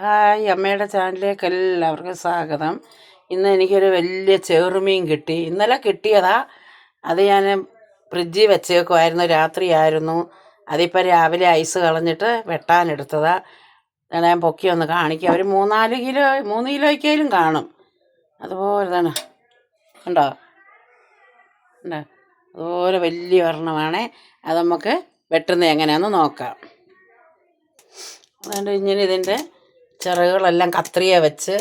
Hi, അമ്മയുടെ ചാനലിലേക്ക് എല്ലാവർക്കും സ്വാഗതം. ഇന്ന് എനിക്കൊരു വലിയ ചെറുമീൻ കിട്ടി. ഇന്നലെ കിട്ടിയതാ. അത് ഞാൻ ഫ്രിഡ്ജിൽ വെച്ചേക്കുമായിരുന്നു, രാത്രിയായിരുന്നു. അതിപ്പോൾ രാവിലെ ഐസ് കളഞ്ഞിട്ട് വെട്ടാനെടുത്തതാ. ഞാൻ പൊക്കി ഒന്ന് കാണിക്കാം. ഒരു 3 കിലോയ്ക്കായാലും കാണും. അതുപോലെ തന്നെ ഉണ്ടോ ഉണ്ടോ അതുപോലെ വലിയ ഒരെണ്ണമാണ്. അത് നമുക്ക് വെട്ടുന്നത് എങ്ങനെയാണെന്ന് നോക്കാം. അതുകൊണ്ട് ഇങ്ങനെ ഇതിൻ്റെ ചിറകുകളെല്ലാം കത്രിക വെച്ച്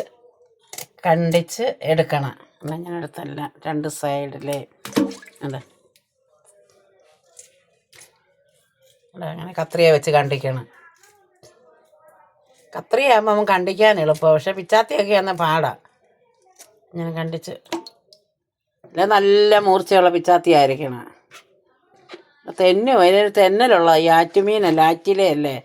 കണ്ടിച്ച് എടുക്കണം. അങ്ങനെ എടുത്തല്ല, രണ്ട് സൈഡിലെ അതെ അങ്ങനെ കത്രിക വെച്ച് കണ്ടിക്കണം. കത്രികയാകുമ്പോൾ നമുക്ക് കണ്ടിക്കാൻ എളുപ്പമാണ്, പക്ഷെ പിച്ചാത്തിയൊക്കെ ആകുന്ന പാടാണ്. ഇങ്ങനെ കണ്ടിച്ച് അല്ല, നല്ല മൂർച്ചയുള്ള പിച്ചാത്തി ആയിരിക്കണം. അതിനൊരു തെന്നലുള്ള ഈ ആറ്റുമീനല്ല, ആറ്റിലയല്ലേ.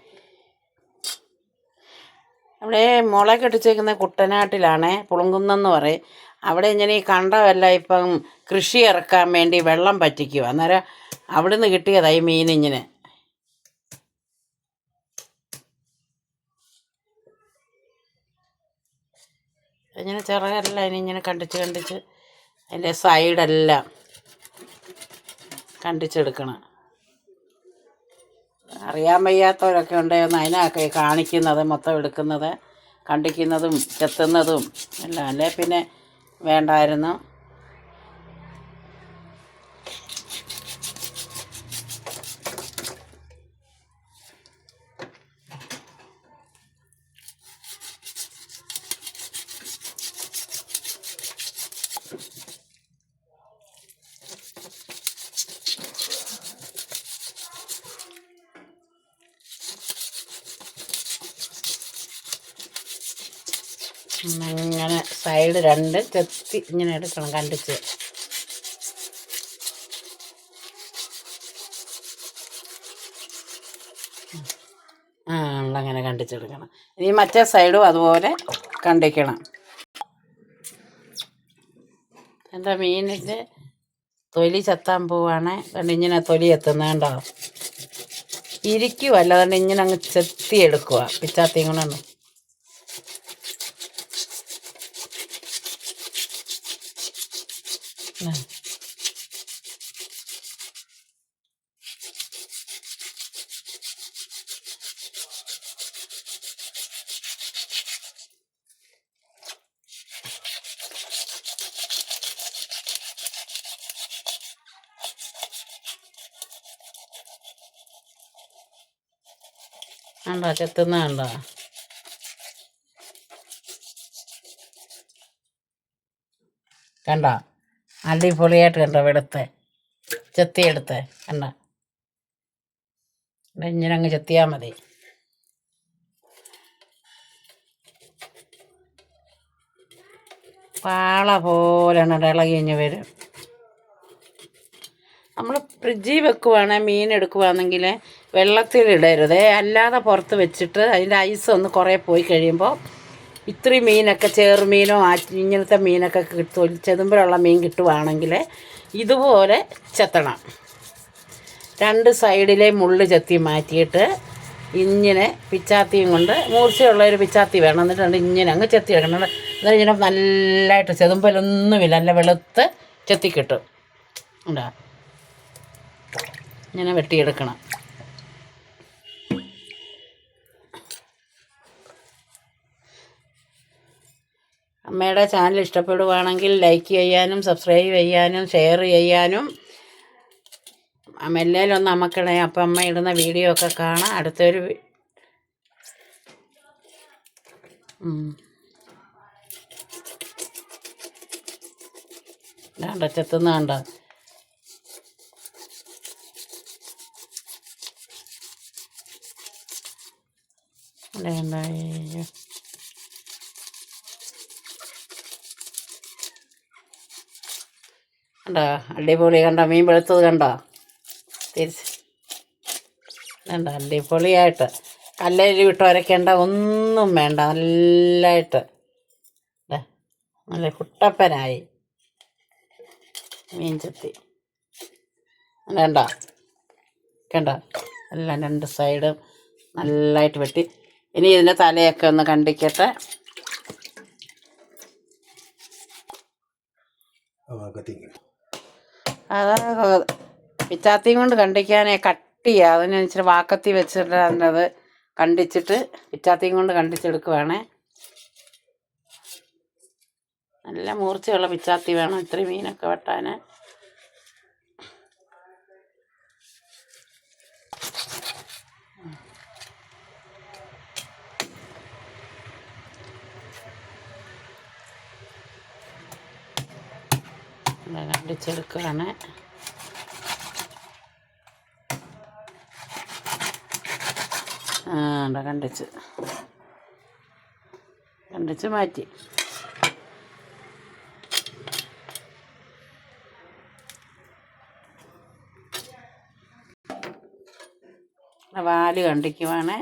അവിടെ മുളക് ഇടിച്ചേക്കുന്ന കുട്ടനാട്ടിലാണ്, പുളുങ്കുന്നെന്ന് പറയും. അവിടെ ഇങ്ങനെ ഈ കണ്ടമല്ല ഇപ്പം കൃഷി ഇറക്കാൻ വേണ്ടി വെള്ളം പറ്റിക്കുക. അന്നേരം അവിടുന്ന് കിട്ടിയതായി മീൻ. ഇങ്ങനെ ചിറകെല്ലാം ഇനിയിങ്ങനെ കണ്ടിച്ച് അതിൻ്റെ സൈഡെല്ലാം കണ്ടിച്ചെടുക്കണം. അറിയാൻ വയ്യാത്തവരൊക്കെ ഉണ്ടെന്ന് അതിനൊക്കെ കാണിക്കുന്നത്, മൊത്തം എടുക്കുന്നത്, കണ്ടിക്കുന്നതും ചെത്തുന്നതും എല്ലാം. അല്ലേ പിന്നെ വേണ്ടായിരുന്നു. അങ്ങനെ സൈഡ് രണ്ട് ചെത്തി ഇങ്ങനെ എടുക്കണം, കണ്ടിച്ച്. അങ്ങനെ കണ്ടിച്ചെടുക്കണം. ഇനി മറ്റേ സൈഡും അതുപോലെ കണ്ടിക്കണം. എൻ്റെ മീനിൻ്റെ തൊലി ചെത്താൻ പോവാണ്. അതുകൊണ്ട് ഇങ്ങനെ തൊലി എത്തുന്നതുണ്ടോ, ഇരിക്കുമല്ല. അതുകൊണ്ട് ഇങ്ങനെ അങ്ങ് ചെത്തിയെടുക്കുക പിച്ചാത്തിയും കൊണ്ടാണ്. കണ്ടോ, ചെത്തുന്ന കണ്ടോ. കണ്ടോ, അടിപൊളിയായിട്ട് കണ്ടോ, വെളുത്ത് ചെത്തിയെടുത്ത് കണ്ടോ. ഇങ്ങനെ അങ്ങ് ചെത്തിയാൽ മതി. പാള പോലെയാണ് ഇളകി കഴിഞ്ഞ് വരും. നമ്മൾ ഫ്രിഡ്ജിൽ വെക്കുവാണെങ്കിൽ, മീൻ എടുക്കുവാണെങ്കിൽ വെള്ളത്തിലിടരുത്. അല്ലാതെ പുറത്ത് വെച്ചിട്ട് അതിൻ്റെ ഐസ് ഒന്ന് കുറേ പോയി കഴിയുമ്പോൾ ഇത്രയും മീനൊക്കെ, ചെറുമീനോ ഇങ്ങനത്തെ മീനൊക്കെ ചെതുമ്പലുള്ള മീൻ കിട്ടുവാണെങ്കിൽ ഇതുപോലെ ചെത്തണം. രണ്ട് സൈഡിലെ മുള്ള് ചെത്തി മാറ്റിയിട്ട് ഇങ്ങനെ പിച്ചാത്തിയും കൊണ്ട്, മൂർച്ചയുള്ളൊരു പിച്ചാത്തി വേണം. എന്നിട്ട് ഇങ്ങനെ അങ്ങ് ചെത്തി വെക്കണം. എന്നിട്ട് ഇങ്ങനെ നല്ലതായിട്ട് ചെതുമ്പലൊന്നുമില്ല, നല്ല വെളുത്ത് ചെത്തി കിട്ടും. ഉണ്ടോ, ഇങ്ങനെ വെട്ടിയെടുക്കണം. അമ്മയുടെ ചാനൽ ഇഷ്ടപ്പെടുവാണെങ്കിൽ ലൈക്ക് ചെയ്യാനും സബ്സ്ക്രൈബ് ചെയ്യാനും ഷെയർ ചെയ്യാനും എല്ലാവരും നമുക്കിടെ. അപ്പം അമ്മ ഇടുന്ന വീഡിയോ ഒക്കെ കാണാം. അടുത്തൊരു ചെത്തുന്ന കണ്ടോ. കണ്ടോ, അടിപൊളി. കണ്ടോ, മീൻ വെളുത്തത് കണ്ടോ, തിരിച്ച് കണ്ടോ, അടിപൊളിയായിട്ട്. കല്ലിൽ വിട്ട് ഉരയ്ക്കേണ്ട, ഒന്നും വേണ്ട. നല്ലതായിട്ട് നല്ല കുട്ടപ്പനായി മീൻ ചെത്തി. കണ്ടോ എല്ലാം രണ്ട് സൈഡും നല്ലതായിട്ട് വെട്ടി. ഇനി ഇതിൻ്റെ തലയൊക്കെ ഒന്ന് കണ്ടിക്കട്ടെ. അത് പിച്ചാത്തിയും കൊണ്ട് കണ്ടിക്കാനേ കട്ടിയാ. അതിന് ഇച്ചിരി വാക്കത്തി വെച്ചിട്ട് അതിനത് കണ്ടിച്ചിട്ട് പിച്ചാത്തിയും കൊണ്ട് കണ്ടിച്ചെടുക്കുവാണേ. നല്ല മൂർച്ചയുള്ള പിച്ചാത്തി വേണം ഇത്രയും മീനൊക്കെ വെട്ടാൻ. കണ്ടിച്ചെടുക്കുകയാണ്. കണ്ടിച്ച് മാറ്റി. വാല് കണ്ടിക്കുവാണ്.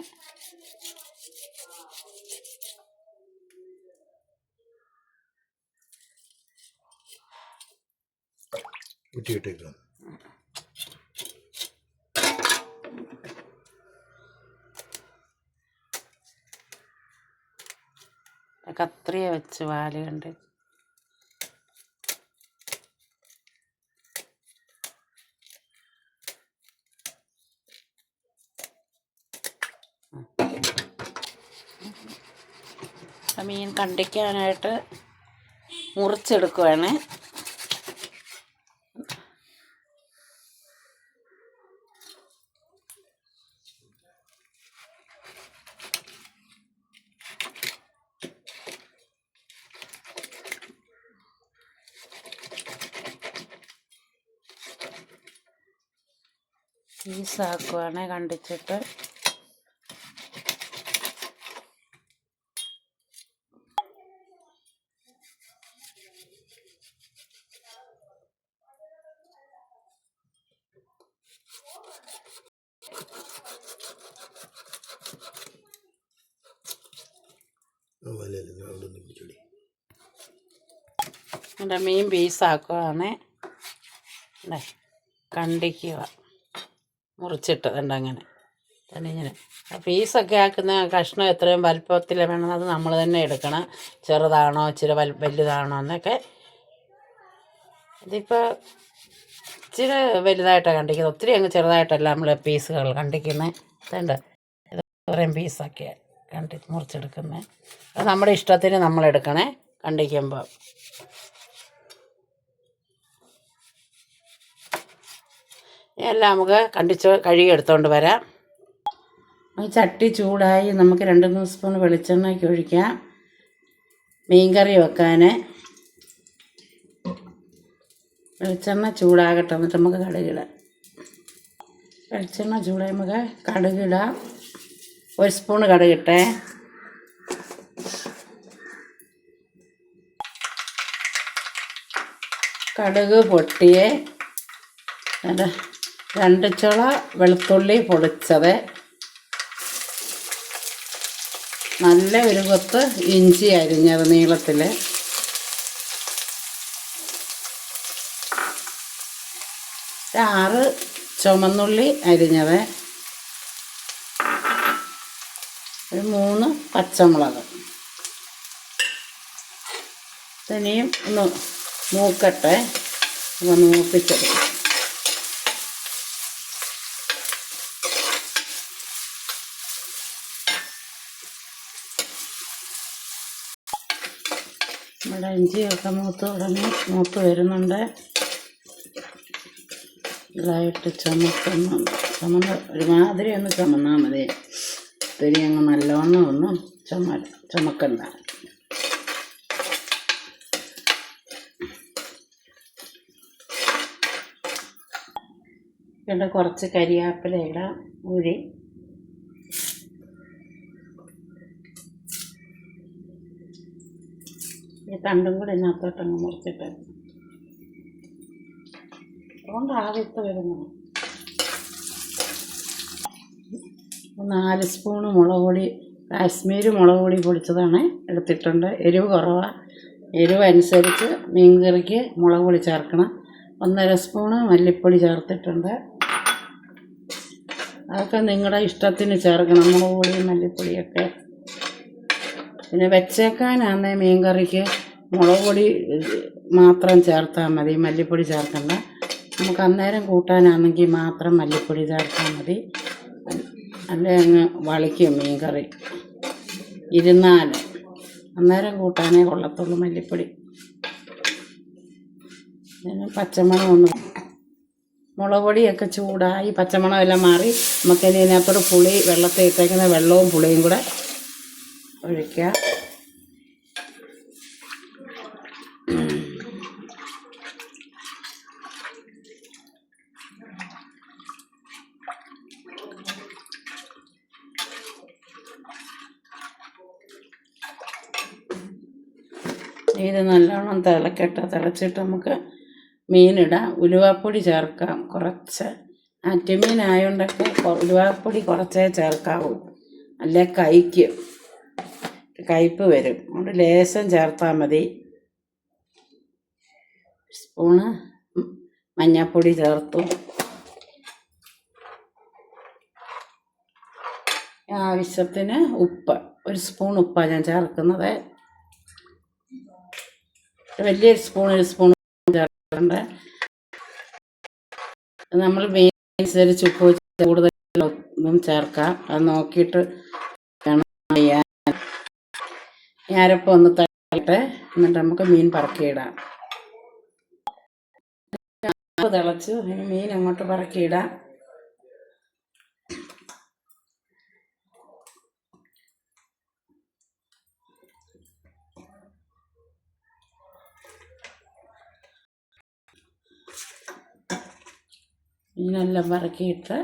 കത്രിയ വെച്ച് വാല് കണ്ട് മീൻ കണ്ടിക്കാനായിട്ട് മുറിച്ചെടുക്കുവാണ്. പീസാക്കുവാണ് കണ്ടിച്ചിട്ട്. എൻ്റെ മീൻ പീസാക്കുവാണ്. കണ്ടിക്കുക മുറിച്ചിട്ട് അങ്ങനെ തന്നെ ഇങ്ങനെ പീസൊക്കെ ആക്കുന്ന കഷ്ണം എത്രയും വലുപ്പത്തിൽ വേണം അത് നമ്മൾ തന്നെ എടുക്കണം. ചെറുതാണോ ഇച്ചിരി വലുതാണോ എന്നൊക്കെ. ഇതിപ്പോൾ ഇച്ചിരി വലുതായിട്ടാണ് കണ്ടിക്കുന്നത്. ഒത്തിരി അങ്ങ് ചെറുതായിട്ടല്ല നമ്മൾ പീസുകൾ കണ്ടിക്കുന്നത്. വേണ്ട ഇത്രയും പീസൊക്കെ മുറിച്ചെടുക്കുന്നത്. അത് നമ്മുടെ ഇഷ്ടത്തിന് നമ്മളെടുക്കണേ കണ്ടിക്കുമ്പോൾ. എല്ലാം നമുക്ക് കഴുകി എടുത്തുകൊണ്ട് വരാം. ഈ ചട്ടി ചൂടായി നമുക്ക് 2-3 സ്പൂൺ വെളിച്ചെണ്ണയ്ക്ക് ഒഴിക്കാം. മീൻകറി വെക്കാൻ വെളിച്ചെണ്ണ ചൂടാകട്ടെ. എന്നിട്ട് നമുക്ക് കടുകിടാം. വെളിച്ചെണ്ണ ചൂടായി നമുക്ക് കടുകിടാം. 1 സ്പൂൺ കടുകിട്ടേ. കടുക് പൊട്ടിയേ 2 ചുള വെളുത്തുള്ളി പൊടിച്ചത്, നല്ല ഒരു കൊത്ത് ഇഞ്ചി അരിഞ്ഞത് നീളത്തിൽ, 6 ചുമന്നുള്ളി അരിഞ്ഞത്, 3 പച്ചമുളക്. ഇനിയും ഒന്ന് മൂക്കട്ടെ, ഒന്ന് മൂപ്പിച്ചെടുക്കും. നമ്മുടെ ഇഞ്ചിയൊക്കെ മൂത്ത് വരുന്നുണ്ട്. ഇതായിട്ട് ചുമക്കുന്നുണ്ട്. ഒരുമാതിരി ഒന്ന് ചുമന്നാൽ മതി. ഒത്തിരി അങ്ങ് നല്ലോണം ഒന്നും ചുമക്കണ്ട. ഇവിടെ കുറച്ച് കരിയാപ്പില ഇടാം. ഊരി ഈ തണ്ടും കൂടി ഇതിനകത്തോട്ടങ്ങ് മുറിച്ചിട്ട് അതുകൊണ്ട് ആദ്യത്തെ വരുന്നു. 4 സ്പൂണ് മുളക് പൊടി, കാശ്മീരി മുളക് പൊടി പൊടിച്ചതാണ് എടുത്തിട്ടുണ്ട്. എരിവ് കുറവാണ്. എരിവ് അനുസരിച്ച് മീൻകറിക്ക് മുളക് പൊടി ചേർക്കണം. 1.5 സ്പൂണ് മല്ലിപ്പൊടി ചേർത്തിട്ടുണ്ട്. അതൊക്കെ നിങ്ങളുടെ ഇഷ്ടത്തിന് ചേർക്കണം. മുളക് പൊടിയും മല്ലിപ്പൊടിയൊക്കെ പിന്നെ വെച്ചേക്കാനാന്നേ മീൻ കറിക്ക് മുളക് പൊടി മാത്രം ചേർത്താൽ മതി, മല്ലിപ്പൊടി ചേർക്കണ്ട. നമുക്ക് അന്നേരം കൂട്ടാനാണെങ്കിൽ മാത്രം മല്ലിപ്പൊടി ചേർത്താൽ മതി. അല്ലേ അങ്ങ് വളിക്കും മീൻ കറി ഇരുന്നാലും. അന്നേരം കൂട്ടാനേ കൊള്ളത്തുള്ളൂ മല്ലിപ്പൊടി. പിന്നെ പച്ചമണം ഒന്ന് മുളക് പൊടിയൊക്കെ ചൂടായി പച്ചമണം എല്ലാം മാറി നമുക്കിനി ഇതിനകത്തോട് പുളി വെള്ളത്തിൽ ഇട്ടേക്കുന്ന വെള്ളവും പുളിയും കൂടെ ഒഴിക്കുക. ഇത് നല്ലോണം തിളച്ചിട്ട് നമുക്ക് മീനിടാം. ഉലുവാപ്പൊടി ചേർക്കാം കുറച്ച്. ആറ്റുമീനായതുകൊണ്ടൊക്കെ ഉലുവാപ്പൊടി കുറച്ചേ ചേർക്കാവൂ, അല്ലേ കയ്പ്പ് വരും. അതുകൊണ്ട് ലേശം ചേർത്താൽ മതി. സ്പൂണ് മഞ്ഞൾപ്പൊടി ചേർത്തു. ആവശ്യത്തിന് ഉപ്പ്, 1 സ്പൂൺ ഉപ്പാണ് ഞാൻ ചേർക്കുന്നത്. വലിയ സ്പൂൺ 1 സ്പൂൺ ചേർക്കുന്നുണ്ട്. നമ്മൾ മീൻ അനുസരിച്ച് ഉപ്പ് കൂടുതലൊന്നും ചേർക്കാം. അത് നോക്കിയിട്ട് വേണം ചെയ്യാൻ. ഞാരപ്പം ഒന്ന് തളിയിട്ട് എന്നിട്ട് നമുക്ക് മീൻ പറക്കിയിടാം. തിളച്ച് മീൻ അങ്ങോട്ട് പറക്കിയിടാം. മീനെല്ലാം പറക്കിയിട്ട്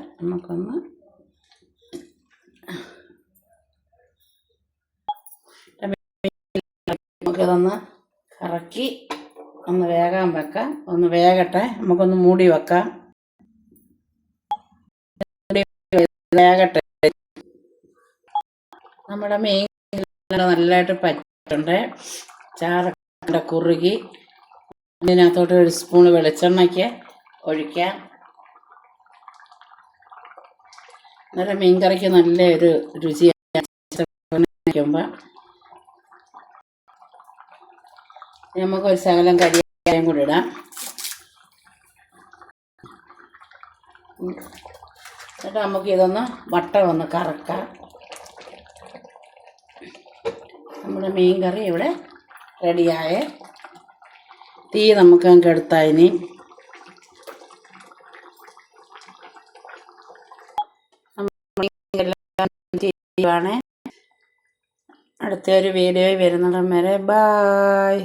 നമുക്കിതൊന്ന് കറക്കി ഒന്ന് വേകാൻ വെക്കാം. ഒന്ന് വേകട്ടെ, നമുക്കൊന്ന് മൂടി വെക്കാം. വേകട്ടെ. നമ്മുടെ മീൻ നല്ലതായിട്ട് പറ്റിയിട്ടുണ്ട്. ചാറൊക്കെ കുറുകി. ഇതിനകത്തോട്ട് 1 സ്പൂൺ വെളിച്ചെണ്ണയ്ക്ക് ഒഴിക്കാം. അന്നേരം മീൻ കറിക്ക് നല്ലൊരു രുചിയാകുമ്പോൾ നമുക്കൊരു ശകലം കരിയായും കൂടി ഇടാം. എന്നിട്ട് നമുക്കിതൊന്ന് വട്ടം ഒന്ന് കറക്കാം. നമ്മുടെ മീൻ കറി ഇവിടെ റെഡിയായ. തീ നമുക്ക് അങ്ങ് കെടുത്താൽ ഇനി അടുത്തൊരു വീഡിയോയിൽ വരുന്നിടം വരെ ബായ്.